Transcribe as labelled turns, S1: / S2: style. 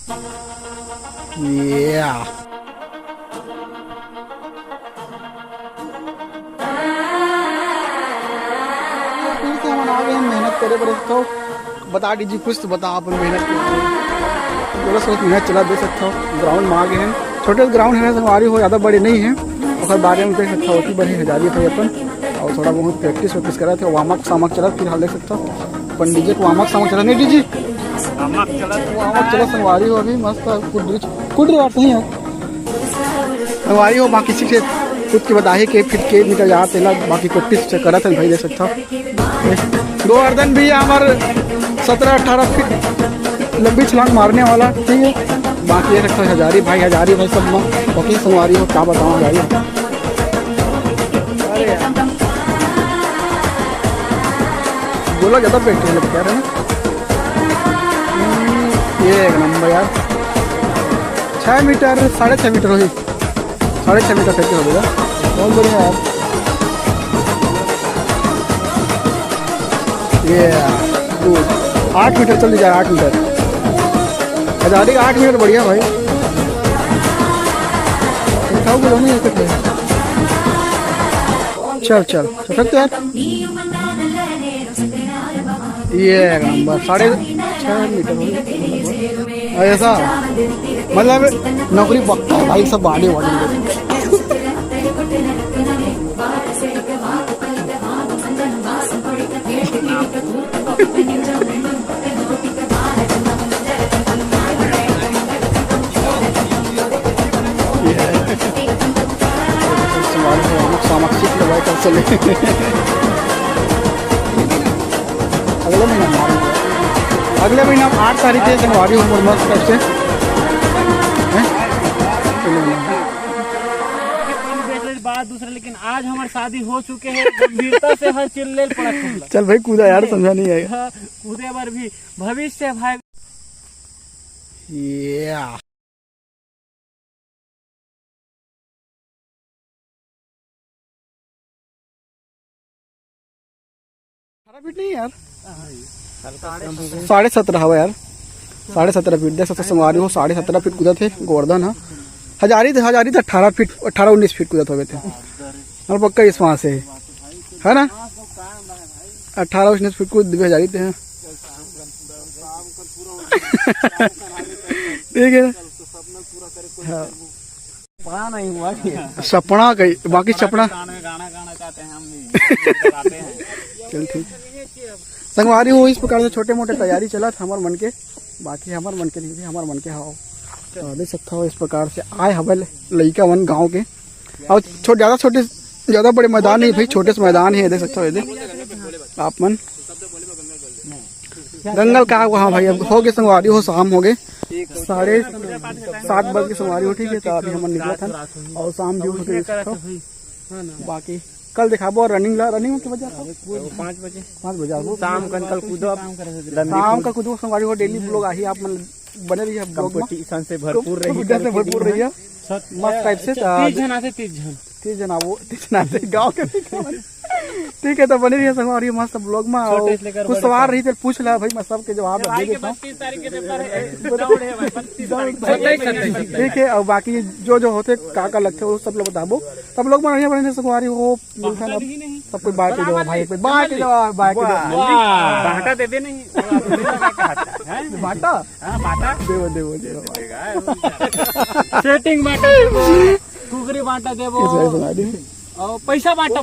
S1: ये आगे हम मेहनत करे बड़े तो बता दीजिए कुछ तो बता अपन मेहनत थोड़ा सा मेहनत चला दे सकता हूँ। ग्राउंड में आगे हैं, छोटे ग्राउंड है संगवारी हो, ज़्यादा बड़े नहीं हैं और बारे में देख सकता होती बड़ी हजारी थे अपन और थोड़ा बहुत प्रैक्टिस वैक्टिस करा थे। वामक सामक चला फिर हाल देख सकता हूँ अपन डीजे को वामक सामक चला नहीं डीजे वामक चला संगवारी हो अभी मस्त कुछ सही है संगवारी हो। बाकी किसी से खुद के बताए के फिर के मीटर यहाँ तेला बाकी प्रैक्टिस करा था भाई देख सकता हूँ। गोवर्धन भी हमारे 17-18 फीट लंबी छलांग मारने वाला ठीक है। बाकी ये रखता है हजारी भाई सब बाकी संगवारी हो क्या बताऊँ हजारी। अरे बोला ज़्यादा बैठे हैं कह रहे हैं ये एक नंबर यार 6 मीटर 6.5 मीटर होगी 6.5 मीटर फेंके हो गया बहुत बढ़िया यार। ये 8 मीटर चल जाए 8 मीटर हजारी 8 मीटर बढ़िया भाई बोलो नहीं है। चल सकते यार ये नंबर 6.5 मीटर ऐसा मतलब नौकरी पक्का है भाई सब बाड़े वाले सामक सीख लगा कर चले अगले महीना 8 तारीख से संगवारी उम्र मस्त करते
S2: बात दूसरा। लेकिन आज हमारी शादी हो चुके हैं गंभीरता से हर चिल ले पड़ा।
S1: चल भाई कूदा यार समझा नहीं आएगा
S2: कूदे बार भी भविष्य भाई
S1: फीट नहीं यार 17.5 हवा यार 17.5 फीट देख सकते संगवारी हो 17.5 फीट कूदा थे गोवर्धन है। हजारी तो 18 फीट 18-19 फीट कूदा हो गए थे और पक्का इस वहाँ से है ना 18-19 फीट कूद हजारी थे ठीक है हाँ।
S2: नहीं हुआ
S1: सपना कहीं बाकी सपना
S2: गाना गाना चाहते हैं हम भी
S1: चल ठीक संगवारी हो इस प्रकार से छोटे मोटे तैयारी चला था हमारे मन के बाकी हमारे मन के लिए हमारे मन के हाँ तो देख सकता हो इस प्रकार से आए हवल लड़का वन गाँव के और ज़्यादा बड़े मैदान नहीं भाई छोटे से मैदान है देख सकते हो आप मन दंगल का हाँ भाई अब हो गए संगवारी हो शाम हो गए 7:30 बजे की संगवारी हो ठीक है। तो अभी हम निकला था और शाम भी हो बाकी कल दिखाबो रनिंग में क्या बजे 5 बजे
S2: शाम कल कूदो
S1: शाम का कूदो संगवारी हो डेली ब्लॉग आई आप बने रहिए
S2: कंपटीशन से भरपूर रही है
S1: मस्त टाइप से 30 जना वो 30 जना से गाँव के ठीक है। तो बने रहिए संगवारी मस्त ब्लॉग में कुछ सवाल रही थे पूछ ला भाई मैं सबके जवाब दे देता हूँ ठीक है। और बाकी जो होते का लगते वो सब लोग बताबो तब लोग बढ़िया बने संगवारी हो सब कोई बात भाई
S2: बाटा दे दे नहीं
S1: बाटा देवो
S2: सेटिंग बाटा कुकरी बाटा देवो और पैसा बाटा